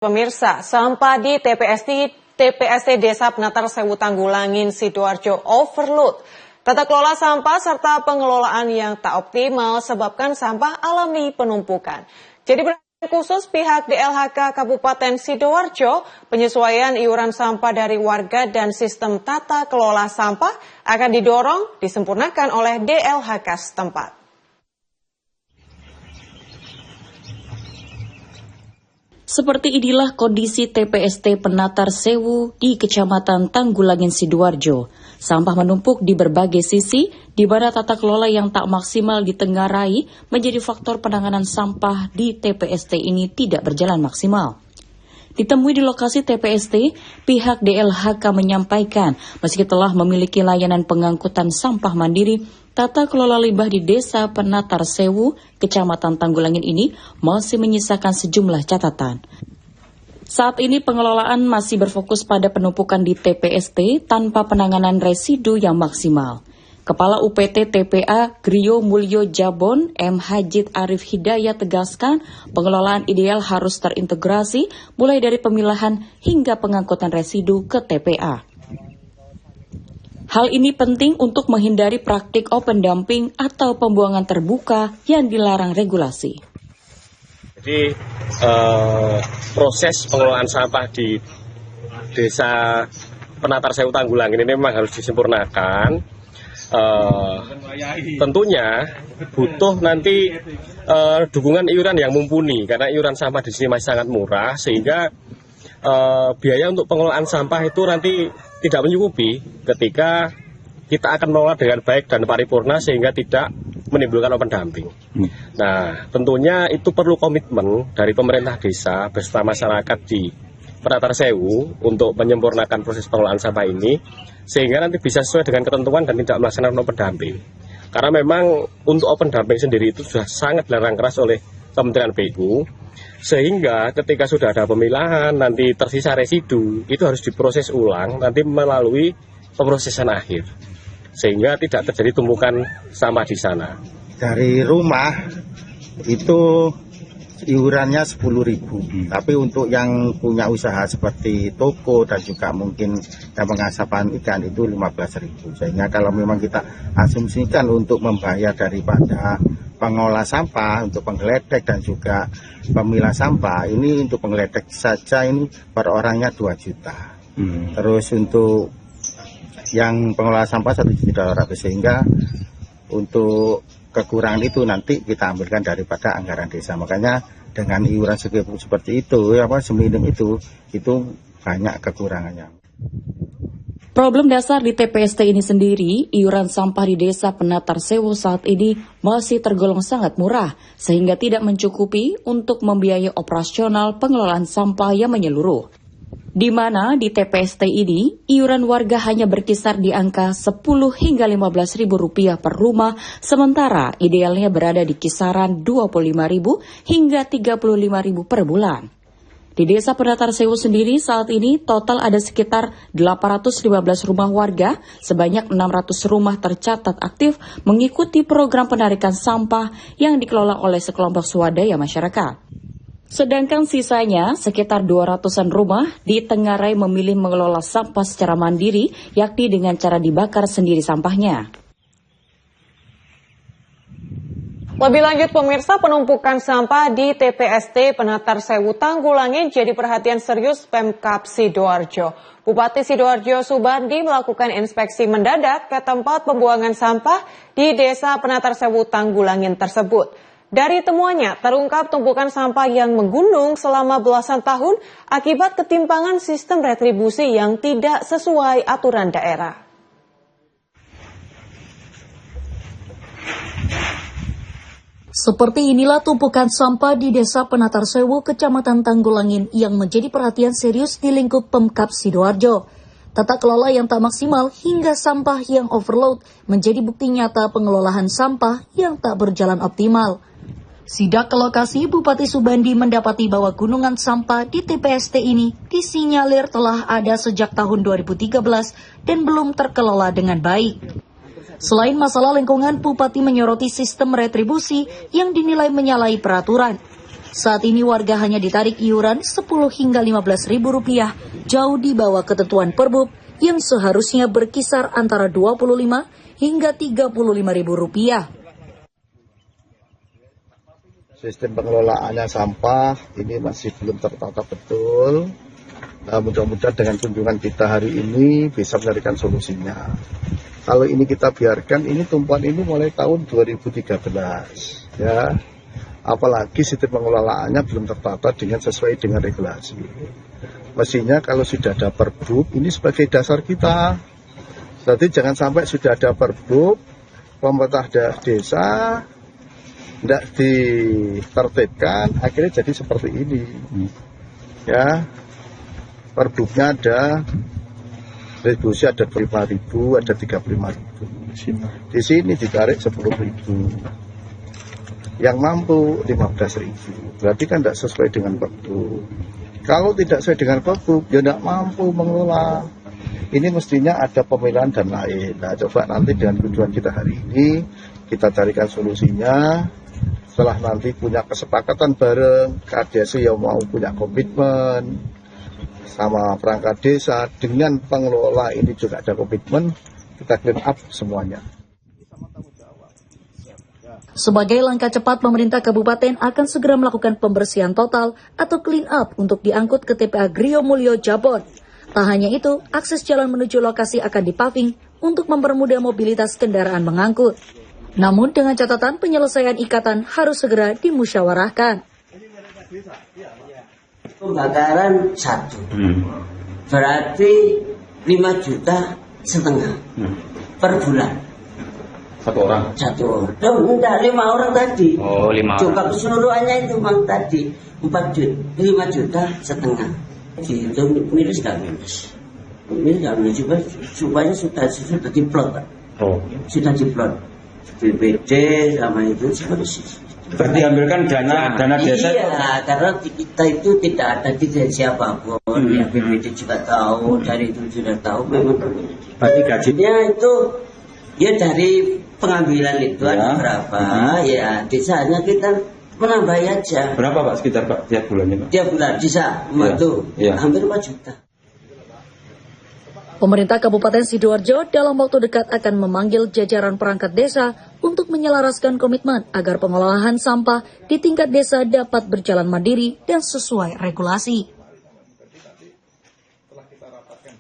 Pemirsa, sampah di TPST Desa Penatar Sewu Tanggulangin, Sidoarjo overload. Tata kelola sampah serta pengelolaan yang tak optimal sebabkan sampah alami penumpukan. Jadi perhatian khusus pihak DLHK Kabupaten Sidoarjo, penyesuaian iuran sampah dari warga dan sistem tata kelola sampah akan didorong disempurnakan oleh DLHK setempat. Seperti inilah kondisi TPST Penatar Sewu di Kecamatan Tanggulangin, Sidoarjo. Sampah menumpuk di berbagai sisi, di mana tata kelola yang tak maksimal ditengarai menjadi faktor penanganan sampah di TPST ini tidak berjalan maksimal. Ditemui di lokasi TPST, pihak DLHK menyampaikan meski telah memiliki layanan pengangkutan sampah mandiri, tata kelola limbah di Desa Penatar Sewu, Kecamatan Tanggulangin ini masih menyisakan sejumlah catatan. Saat ini pengelolaan masih berfokus pada penumpukan di TPST tanpa penanganan residu yang maksimal. Kepala UPT TPA Grio Mulyo Jabon, M. Hajid Arif Hidayat tegaskan pengelolaan ideal harus terintegrasi mulai dari pemilahan hingga pengangkutan residu ke TPA. Hal ini penting untuk menghindari praktik open dumping atau pembuangan terbuka yang dilarang regulasi. Jadi proses pengelolaan sampah di Desa Penatar Sewu Tanggulangin ini memang harus disempurnakan. Tentunya butuh nanti dukungan iuran yang mumpuni karena iuran sampah di sini masih sangat murah sehingga biaya untuk pengelolaan sampah itu nanti tidak mencukupi ketika kita akan mengelola dengan baik dan paripurna sehingga tidak menimbulkan open dumping. Nah, tentunya itu perlu komitmen dari pemerintah desa beserta masyarakat di Penatar Sewu untuk menyempurnakan proses pengelolaan sampah ini sehingga nanti bisa sesuai dengan ketentuan dan tidak melaksanakan open dumping. Karena memang untuk open dumping sendiri itu sudah sangat dilarang keras oleh Kementerian PU sehingga ketika sudah ada pemilahan nanti tersisa residu itu harus diproses ulang nanti melalui pemrosesan akhir sehingga tidak terjadi tumpukan sampah di sana. Dari rumah itu iurannya 10.000, tapi untuk yang punya usaha seperti toko dan juga mungkin yang pengasapan ikan itu 15.000. Sehingga kalau memang kita asumsikan untuk membayar daripada pengolah sampah untuk penggeletek dan juga pemilah sampah, ini untuk penggeletek saja ini per orangnya 2 juta. Terus untuk yang pengolah sampah 1.200.000 sehingga untuk kekurangan itu nanti kita ambilkan daripada anggaran desa. Makanya dengan iuran seperti itu, seminim itu banyak kekurangannya. Problem dasar di TPST ini sendiri, iuran sampah di Desa Penatar Sewu saat ini masih tergolong sangat murah, sehingga tidak mencukupi untuk membiayai operasional pengelolaan sampah yang menyeluruh. Di mana di TPST ini, iuran warga hanya berkisar di angka 10 hingga 15 ribu rupiah per rumah, sementara idealnya berada di kisaran 25 ribu hingga 35 ribu per bulan. Di Desa Penatar Sewu sendiri saat ini total ada sekitar 815 rumah warga, sebanyak 600 rumah tercatat aktif mengikuti program penarikan sampah yang dikelola oleh sekelompok swadaya masyarakat. Sedangkan sisanya, sekitar 200-an rumah ditengarai memilih mengelola sampah secara mandiri, yakni dengan cara dibakar sendiri sampahnya. Lebih lanjut pemirsa, penumpukan sampah di TPST Penatar Sewu Tanggulangin jadi perhatian serius Pemkab Sidoarjo. Bupati Sidoarjo Subandi melakukan inspeksi mendadak ke tempat pembuangan sampah di Desa Penatar Sewu Tanggulangin tersebut. Dari temuannya, terungkap tumpukan sampah yang menggunung selama belasan tahun akibat ketimpangan sistem retribusi yang tidak sesuai aturan daerah. Seperti inilah tumpukan sampah di Desa Penatar Sewu, Kecamatan Tanggulangin yang menjadi perhatian serius di lingkup Pemkab Sidoarjo. Tata kelola yang tak maksimal hingga sampah yang overload menjadi bukti nyata pengelolaan sampah yang tak berjalan optimal. Sidak ke lokasi, Bupati Subandi mendapati bahwa gunungan sampah di TPST ini disinyalir telah ada sejak tahun 2013 dan belum terkelola dengan baik. Selain masalah lingkungan, Bupati menyoroti sistem retribusi yang dinilai menyalahi peraturan. Saat ini warga hanya ditarik iuran 10 hingga 15 ribu rupiah, jauh di bawah ketentuan Perbup yang seharusnya berkisar antara 25 hingga 35 ribu rupiah. Sistem pengelolaannya sampah ini masih belum tertata betul. Mudah-mudahan dengan kunjungan kita hari ini bisa mencarikan solusinya. Kalau ini kita biarkan, ini tumpuan ini mulai tahun 2013, ya. Apalagi sistem pengelolaannya belum tertata dengan sesuai dengan regulasi. Mestinya kalau sudah ada Perbup, ini sebagai dasar kita. Jadi jangan sampai sudah ada Perbup, pemerintah desa tidak ditertibkan, akhirnya jadi seperti ini. Ya, Perbupnya ada retribusi ada 25.000, ada 35.000. Di sini ditarik 10.000. Yang mampu 15.000. Berarti kan tidak sesuai dengan Perbup. Kalau tidak sesuai dengan Perbup, ya tidak mampu mengelola. Ini mestinya ada pemilihan dan lain. Nah, coba nanti dengan kunjungan kita hari ini, kita carikan solusinya. Setelah nanti punya kesepakatan bareng, KDS yang mau punya komitmen sama perangkat desa, dengan pengelola ini juga ada komitmen, kita clean up semuanya. Sebagai langkah cepat, pemerintah kabupaten akan segera melakukan pembersihan total atau clean up untuk diangkut ke TPA Grio Mulyo Jabon. Tak hanya itu, akses jalan menuju lokasi akan dipaving untuk mempermudah mobilitas kendaraan mengangkut. Namun dengan catatan penyelesaian ikatan harus segera dimusyawarahkan. Pembakaran 1, berarti 5,5 juta per bulan. Satu orang? Oh, enggak, 5 orang tadi. Oh, 5 orang. Coba keseluruhannya itu bang tadi 5,5 juta. Itu minus nggak minus? Minus nggak minus supaya sudah diplot, Pak. Oh. Sudah diplot. BPD sama itu seperti. Berarti ambilkan dana desa? Iya, karena kita itu tidak ada di siapapun. Ya, BPD juga tahu, dari itu sudah tahu memang. Berarti gajinya itu ya dari pengambilan itu ada berapa, ya desanya kita menambah aja. Berapa Pak sekitar Pak tiap bulannya Pak? Tiap bulan bisa membantu hampir 4 juta. Pemerintah Kabupaten Sidoarjo dalam waktu dekat akan memanggil jajaran perangkat desa untuk menyelaraskan komitmen agar pengelolaan sampah di tingkat desa dapat berjalan mandiri dan sesuai regulasi.